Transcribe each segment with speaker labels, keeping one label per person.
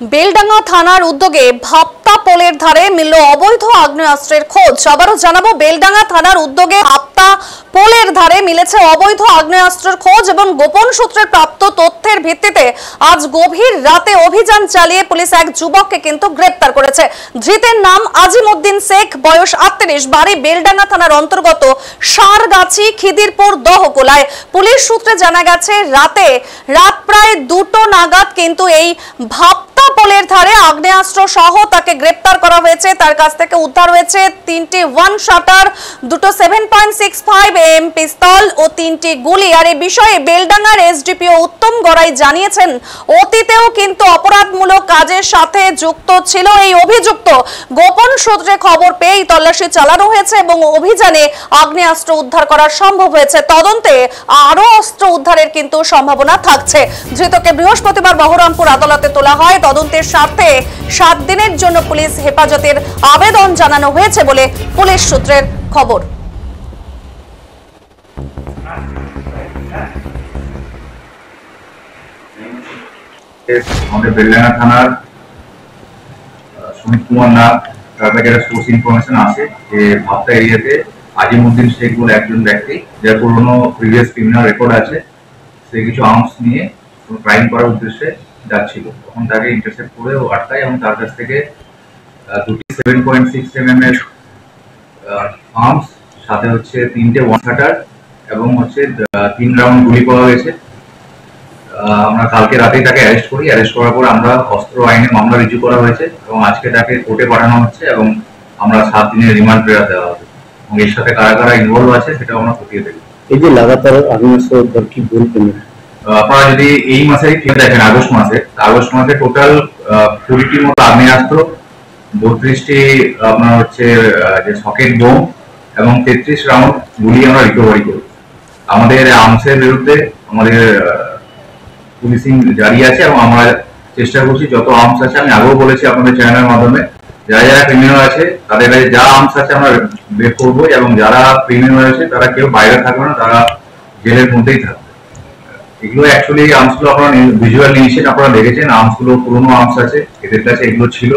Speaker 1: বেলডাঙ্গা থানার উদ্যোগে ভাপ্তা পোলের ধারে মিলল অবৈধ আগ্নেয়াস্ত্রের খোঁজ। আবারও জানাবো, বেলডাঙ্গা থানার উদ্যোগে ভাপ্তা পোলের ধারে মিলেছে অবৈধ আগ্নেয়াস্ত্রের খোঁজ এবং গোপন সূত্রে প্রাপ্ত তথ্যের ভিত্তিতে আজ গভীর রাতে অভিযান চালিয়ে পুলিশ এক যুবককে কিন্তু গ্রেপ্তার করেছে। ধৃতের নাম আজিমউদ্দিন শেখ, বয়স 38, বাড়ি বেলডাঙ্গা থানার অন্তর্গত সারগাছি, খিদিরপুর, দহকোলায়। পুলিশ সূত্রে জানা গেছে রাত প্রায় 2টো নাগাদ কিন্তু এই ভাপ্তা পোলের ধারে আগ্নেয়াস্ত্র সহ তাকে গ্রেপ্তার করা হয়েছে। তার কাছ থেকে উদ্ধার হয়েছে 3টি ওয়ান শাটার, 2টো 7.65 mm পিস্তল ও 3টি গুলি। আর এই বিষয়ে বেলডাঙ্গার এসডিপিও উত্তম গড়াই জানিয়েছেন, অতীতেও কিন্তু অপরাধমূলক কাজের সাথে যুক্ত ছিল এই অভিযুক্ত। গোপন সূত্রে খবর পেয়ে তল্লাশি চালানো হয়েছে এবং অভিযানে আগ্নেয়াস্ত্র উদ্ধার করা সম্ভব হয়েছে। তদন্তে আরো অস্ত্র উদ্ধারের কিন্তু সম্ভাবনা থাকছে। ধৃতকে বৃহস্পতিবার বহরমপুর আদালতে তোলা হয়। তদন্তের স্বার্থে 7 দিনের জন্য পুলিশ হেফাজতের আবেদন জানানো হয়েছে বলে পুলিশ সূত্রের খবর।
Speaker 2: আমাদের বেলডাঙ্গা থানার সুমিত কুমার নাগ, তার কাছে একটা সোর্স ইনফরমেশন আছে যে ভাপ্তা এরিয়াতে আজিমউদ্দিন শেখ বলে একজন ব্যক্তি, যার পুরোনো প্রিভিয়াস ক্রিমিনাল রেকর্ড আছে, সে কিছু আর্মস নিয়ে ক্রাইম করার উদ্দেশ্যে যাচ্ছিল। তখন তাকে ইন্টারসেপ্ট করে ও আটকায় এবং তার কাছ থেকে 2টি 7.6 mm এর আর্মস, সাথে হচ্ছে 3টে ওয়ান শাটার এবং হচ্ছে 3 রাউন্ড গুলি পাওয়া গেছে। আমরা কালকে রাতেই তাকে অ্যারেস্ট করি। অ্যারেস্ট করার পর আমরা অস্ত্র আইনে মামলা রিজু করা হয়েছে এবং আজকে তাকে কোর্টে পাঠানো হচ্ছে এবং আমরা 7 দিনের রিমান্ড পেয়ার দেওয়া হবে এবং এর সাথে কারা কারা ইনভলভ আছে সেটা আমরা খতিয়ে দেখব।
Speaker 3: এই যে লাগাতার আগ্নেয়াস্ত্র উদ্ধার, কি বলবেন?
Speaker 2: আপনারা যদি এই মাসে দেখেন, আগস্ট মাসে টোটাল 20টির মতো আগ্নেয়াস্ত্র, 32টি আপনার হচ্ছে যে সকেট বোম এবং 33 রাউন্ড গুলি আমরা রিকভারি করি। আমাদের আর্মসের বিরুদ্ধে আমাদের পুলিশিং জারি আছে এবং আমরা চেষ্টা করছি যত আর্মস আছে, আমি আগেও বলেছি আপনাদের চ্যানেলের মাধ্যমে, যারা যারা ক্রিমিনাল আছে তাদের কাছে যা আর্মস আছে আমরা বের করবো এবং যারা ক্রিমিনাল আছে তারা কেউ বাইরে থাকবে না, তারা জেলের মধ্যেই থাকবে। এগুলো অ্যাকচুয়ালি আর্মসগুলো আপনারা ভিজুয়াল নিয়েছেন, আপনারা দেখেছেন আর্মসগুলো পুরোনো আর্মস আছে, এদের কাছে এগুলো ছিল।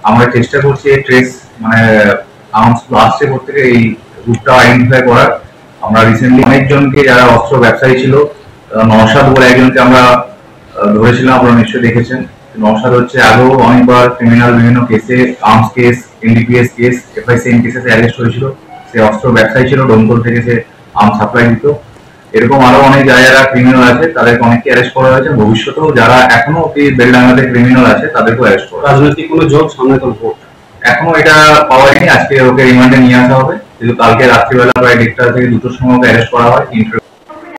Speaker 2: আমরা চেষ্টা করছি এই ট্রেস মানে আর্মসগুলো আসছে থেকে এই রুটটা আইডেন্টিফাই করার। আমরা রিসেন্টলি অনেকজনকে যারা অস্ত্র ব্যবসায়ী ছিল, নওশাদ বলে একজনকে আমরা ধরেছিলাম, আপনারা নিশ্চয়ই দেখেছেন। নওশাদ হচ্ছে আগেও অনেকবার ক্রিমিনাল বিভিন্ন কেসে, arms case, NDPS case, FICN কেসে অ্যারেস্ট হয়েছিল। সে অস্ত্র ব্যবসায়ী ছিল, ডোমকল থেকে সে আর্মস সাপ্লাই দিত। এরকম আরো অনেক যারা ক্রিমিনাল আছে তাদেরকে অনেককে অ্যারেস্ট করা হয়েছে। ভবিষ্যতেও যারা এখনো বেলডাঙ্গাতে ক্রিমিনাল আছে তাদেরকেও অ্যারেস্ট করা।
Speaker 3: রাজনৈতিক কোনো যোগ সামনে তো
Speaker 2: এখনো এটা পাওয়া যায়নি। আজকে ওকে রিমান্ডে নিয়ে আসা হবে, কিন্তু কালকে রাত্রিবেলা প্রায় 1টা থেকে 2টোর সময় ওকে অ্যারেস্ট করা হয়।